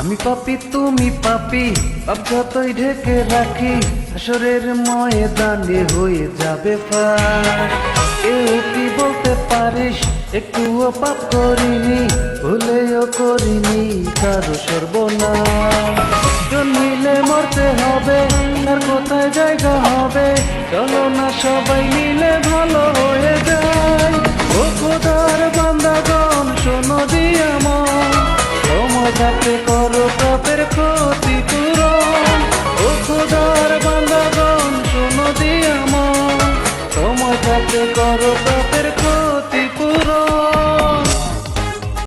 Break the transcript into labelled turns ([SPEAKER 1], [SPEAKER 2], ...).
[SPEAKER 1] আমি পাপী তুমি পাপী, পাপ যতই ঢেকে রাখি হাসরের ময়দানে হয়ে যাবে ফাঁস। কেউ কি বলতে পারিস একটুও পাপ করিনি, ভুলেও করিনি কারো সর্বনাশ। জন্মিলে মরতে হবে, তার কোথায় জায়গা হবে, চলো না সবাই মিলে ভালো হয়ে যায়। ও খোদার বান্দাগণ শোনো দিয়া মন, সময় থাকতে করো পাপের ক্ষতিপূরণ। ও খোদার বান্দাগণ শোনো দিয়া মন, সময় থাকতে করো পাপের ক্ষতিপূরণ।